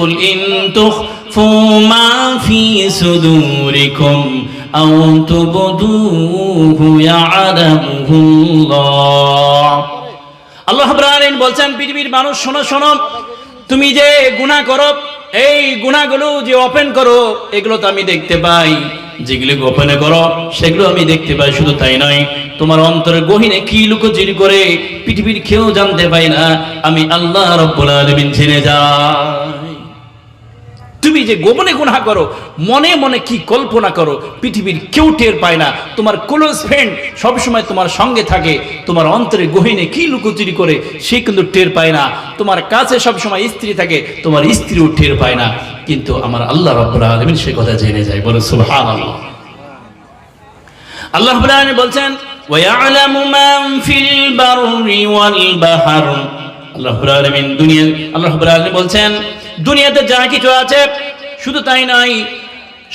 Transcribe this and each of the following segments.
কুল in তুখফু মা ফি সুদুরিকুম আও তুবদুহু ইয়ালামুহুল্লাহ। আল্লাহ রাব্বুল আলামিন বলছেন, পৃথিবীর মানুষ শোনো শোনো, তুমি যে গুনাহ করো, এই গুনাহগুলো যে ওপেন করো, এগুলো তো আমি দেখতে পাই। যেগুলো গোপনে করো সেগুলো আমি দেখতে পাই। শুধু তাই নয়, তোমার অন্তরের গহীনে কি লুকোচুরি করে পৃথিবীর কেউ জানতে পায় না, আমি আল্লাহ রাব্বুল আলামিন জেনে যাই। তুমি যে গোপনে গুনাহ করো, মনে মনে কি কল্পনা করো, পৃথিবীর কেউ টের পায় না। তোমার ক্লোজ ফ্রেন্ড সবসময় তোমার সঙ্গে থাকে, তোমার অন্তরে গহীনে কি লুকোচুরি করে সে কিন্তু টের পায় না। তোমার কাছে সবসময় স্ত্রী থাকে, তোমার স্ত্রীও টের পায় না, কিন্তু আমার আল্লাহ রাব্বুল আলামিন সে কথা জেনে যায়। বলো সুবহানাল্লাহ। আল্লাহ রাব্বুল আলামিন বলছেন, ওয়া ইয়ালামু মান ফিল বাররি ওয়াল বাহর। আল্লাহ রাব্বুল আলামিন আল্লাহ রাব্বুল আলামিন বলছেন, দুনিয়াতে যা কিছু আছে, শুধু তাই নয়,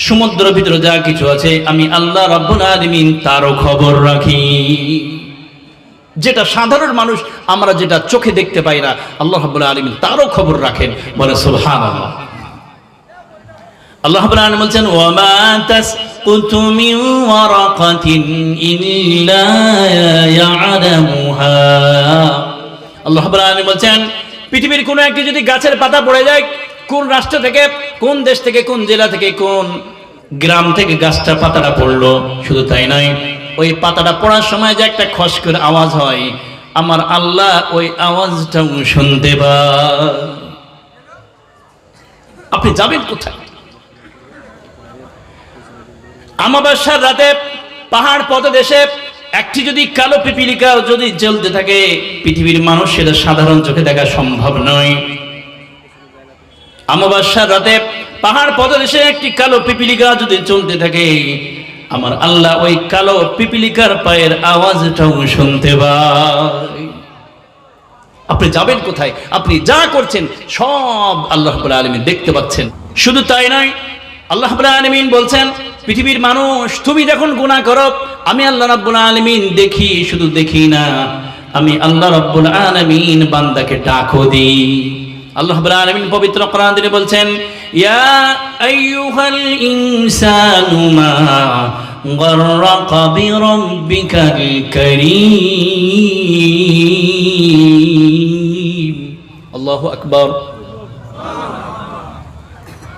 সমুদ্রের ভিতরে যা কিছু আছে, আমি আল্লাহ রাব্বুল আলামিন তারও খবর রাখি। যেটা সাধারণ মানুষ আমরা যেটা চোখে দেখতে পাই না, আল্লাহ রাব্বুল আলামিন তারও খবর রাখেন। বলে সুবহানাল্লাহ। আল্লাহ রাব্বুল আলামিন বলছেন, ওয়া মা তাসকুতু মিন ওয়ারাকাতিন ইল্লা ইয়ালামুহা। আল্লাহ রাব্বুল আলামিন বলছেন, পৃথিবীর কোন একটি যদি গাছের পাতা পড়ে যায়, কোন রাষ্ট্র থেকে, কোন দেশ থেকে, কোন জেলা থেকে, কোন গ্রাম থেকে গাছটা পাতাটা পড়লো, শুধু তাই নয়, ওই পাতাটা পড়ার সময় যে একটা খস করে আওয়াজ হয়, আমার আল্লাহ ওই আওয়াজটাও শুনতে পায়। আপনি যাবেন কোথায়? আমাবস্যার রাতে পাহাড় পথদেশে একটি যদি কালো পিপিলিকা যদি জ্বলতে থাকে, পৃথিবীর মানুষ সেটা সাধারণ চোখে দেখা সম্ভব নয়। আমাবস্যার রাতে পাহাড় পথদেশে একটি কালো পিপিলিকা যদি চলতে থাকে, আমার আল্লাহ ওই কালো পিপিলিকার পায়ের আওয়াজটাও শুনতে পায়। আপনি যাবেন কোথায়? আপনি যা করছেন সব আল্লাহ রাব্বুল আলামিন দেখতে পাচ্ছেন। শুধু তাই নয়, আল্লাহ রাব্বুল আলামিন বলছেন, পৃথিবীর মানুষ, তুমি যখন গুনাহ করো, আমি আল্লাহ রাব্বুল আলামিন দেখি, শুধু দেখি না, আমি আল্লাহ রাব্বুল আলামিন বান্দাকে ডাকও দিই। আল্লাহ রাব্বুল আলামিন পবিত্র কোরআন দিয়ে বলছেন, ইয়া আইয়ুহাল ইনসানু মা গাররাকা বিরাব্বিকাল কারীম। আল্লাহু আকবার।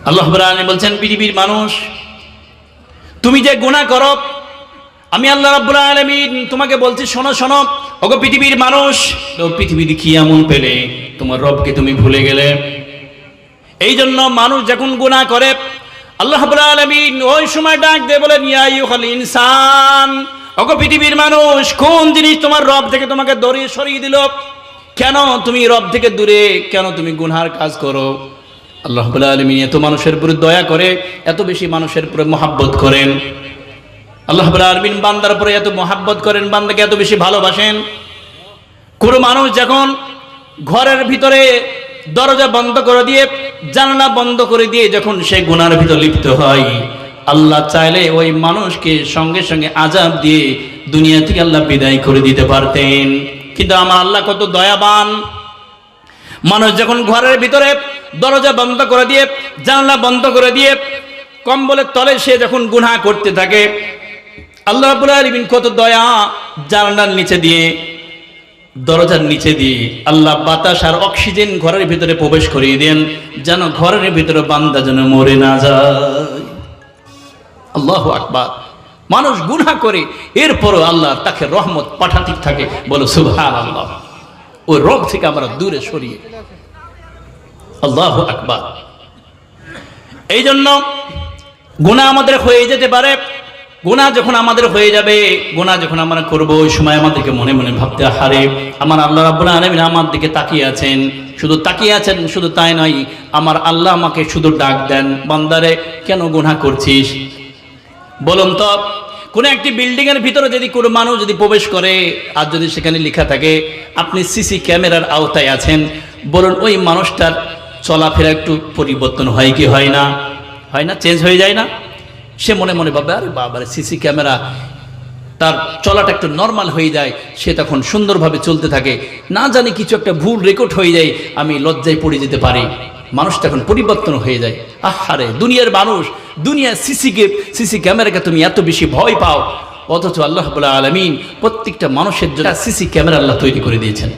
আল্লাহ রাব্বুল আলামিন বলছেন, পৃথিবীর মানুষ, তুমি যে গুনাহ করো, আমি আল্লাহ রাব্বুল আলামিন তোমাকে বলছি, শোনো শোনো, ওগো পৃথিবীর মানুষ, তো পৃথিবীর কি এমন পেলে তোমার রবকে তুমি ভুলে গেলে? এই জন্য মানুষ যখন গুনাহ করে, আল্লাহ রাব্বুল আলামিন ওই সময় ডাক দিয়ে বলেন, ইয়া আইয়ুহাল ইনসান, ওগো পৃথিবীর মানুষ, কোন জিনিস তোমার রব থেকে তোমাকে দূরে সরিয়ে দিল? কেন তুমি রব থেকে দূরে, কেন তুমি গুনার কাজ করো? আল্লাহ রাব্বুল আলামিন এত মানুষের উপরে দয়া করে, এত বেশি মানুষের উপরে মহব্বত করেন। আল্লাহ রাব্বুল আলামিন বান্দার উপরে এত মহব্বত করেন, বান্দাকে এত বেশি ভালোবাসেন। কোন মানুষ যখন ঘরের ভিতরে দরজা বন্ধ করে দিয়ে, জানালা বন্ধ করে দিয়ে যখন সে গুনার ভিতর লিপ্ত হয়, আল্লাহ চাইলে ওই মানুষকে সঙ্গে সঙ্গে আযাব দিয়ে দুনিয়া থেকে আল্লাহ বিদায় করে দিতে পারতেন। কিন্তু আমার আল্লাহ কত দয়াবান। মানুষ যখন ঘরের ভিতরে দরজা বন্ধ করে দিয়ে, জানালা বন্ধ করে দিয়ে, কম্বলের তলে সে যখন গুনাহ করতে থাকে, আল্লাহ রাব্বুল আলামিন কত দয়া, জানালার নিচে দিয়ে, দরজার নিচে দিয়ে আল্লাহ বাতাস আর অক্সিজেন ঘরের ভিতরে প্রবেশ করিয়ে দেন, যেন ঘরের ভিতরে বান্দা যেন মরে না যায়। আল্লাহু আকবার। মানুষ গুনাহ করে, এরপরও আল্লাহ তাকে রহমত পাঠাতে থাকে। বলো সুবহানাল্লাহ। ওই রব থেকে আমরা দূরে সরিয়ে, আল্লাহু আকবার। এই জন্য গুনাহ আমাদের হয়ে যেতে পারে। গুনাহ যখন আমাদের হয়ে যাবে, গুনাহ যখন আমরা করব, ওই সময় আমাদেরকে মনে মনে ভাবতে, হারে আমার আল্লাহ রাব্বুল আলামিন আমার দিকে তাকিয়ে আছেন। শুধু তাকিয়ে আছেন, শুধু তাই নয়, আমার আল্লাহ আমাকে শুধু ডাক দেন, বান্দারে কেন গুনাহ করছিস? বলুন তো, কোন একটি বিল্ডিং এর ভিতরে যদি কোনো মানুষ যদি প্রবেশ করে, আর যদি সেখানে লেখা থাকে আপনি সিসি ক্যামেরার আওতায় আছেন, বলুন ওই মানুষটার চলাফেরা একটু পরিবর্তন হয় কি হয় না? হয় না? চেঞ্জ হয়ে যায় না? সে মনে মনে ভাবে, আরে বাবারে, সিসি ক্যামেরা, তার চলাটা একটু নর্মাল হয়ে যায়, সে তখন সুন্দরভাবে চলতে থাকে। না জানি কিছু একটা ভুল রেকর্ড হয়ে যায়, আমি লজ্জায় পড়ে যেতে পারি। মানুষ তখন পরিবর্তন হয়ে যায়। আহারে দুনিয়ার মানুষ, দুনিয়া সিসি ক্যামেরাকে তুমি এত বেশি ভয় পাও, অথচ আল্লাহ রাব্বুল আলামিন প্রত্যেকটা মানুষের জন্য সিসি ক্যামেরা আল্লাহ তৈরি করে দিয়েছেন।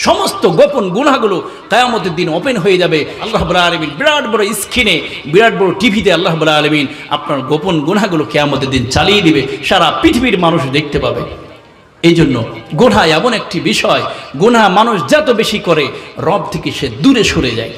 সমস্ত গোপন গুনাহগুলো কিয়ামতের দিন ওপেন হয়ে যাবে। আল্লাহ রাব্বুল আলামিন বিরাট বড় স্ক্রিনে, বিরাট বড় টিভিতে আল্লাহ রাব্বুল আলামিন আপনার গোপন গুনাহগুলো কিয়ামতের দিন চালিয়ে দিবে, সারা পৃথিবীর মানুষ দেখতে পাবে। এই জন্য গুনাহ এমন একটি বিষয়, গুনাহ মানুষ যত বেশি করে রব থেকে সে দূরে সরে যায়।